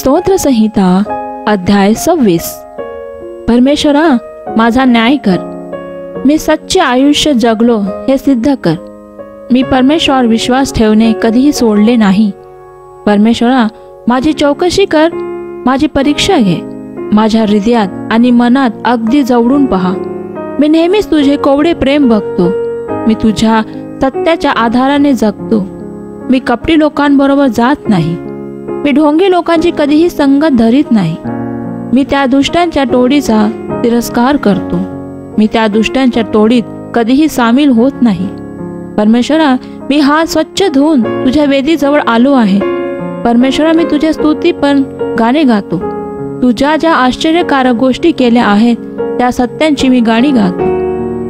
स्तोत्र संहिता अध्याय 26. परमेश्वरा, माझा न्याय कर. मी सच्चे आयुष्य जगलो हे सिद्ध कर. मी परमेश्वरावर विश्वास ठेवणे कधीही सोडले नाही. परमेश्वरा, माझी चौकशी कर, माझी परीक्षा घे. माझ्या हृदयात आणि मनात अगदी जवळून पहा. मी नेहमीच तुझे कोवळे प्रेम बघतो. मी तुझ्या सत्याच्या आधाराने जगतो. मी कपटी लोकांबरोबर जात नाही. मी ढोंगी लोकांची कधीही संगत धरीत नाही. मी त्या दुष्टांच्या टोळीचा तिरस्कार करतो. मी त्या दुष्टांच्या टोळीत कधीही सामील होत नाही. परमेश्वरा, मी हात स्वच्छ धुवून तुझ्या वेदीजवळ आलो आहे. परमेश्वरा, मी तुझ्या स्तुती पण गाणे गातो. तू ज्या ज्या आश्चर्यकारक गोष्टी केल्या आहेत त्या सत्यांची मी गाणी गातो.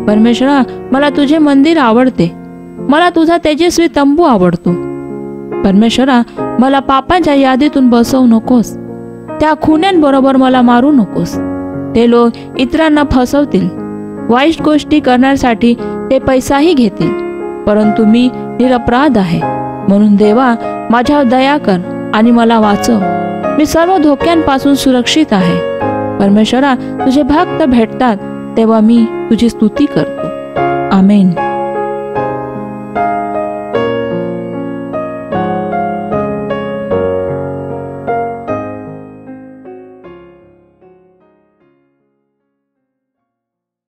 परमेश्वरा, मला तुझे मंदिर आवडते. मला तुझा तेजस्वी तंबू आवडतो. परमेश्वरा, मला पापांच्या यादीतून बसवू नकोस. त्या खुन्यांबरोबर मला मारू नकोस. ते लोक इतरांना फसवतील. वाईट गोष्टी करण्यासाठी ते पैसाही घेतील. परंतु मी निरपराध आहे. म्हणून देवा, माझ्यावर दया कर आणि मला वाचव. मी सर्व धोक्यांपासून सुरक्षित आहे. परमेश्वरा, तुझे भक्त भेटतात तेव्हा मी तुझी स्तुती करतो. आमेन.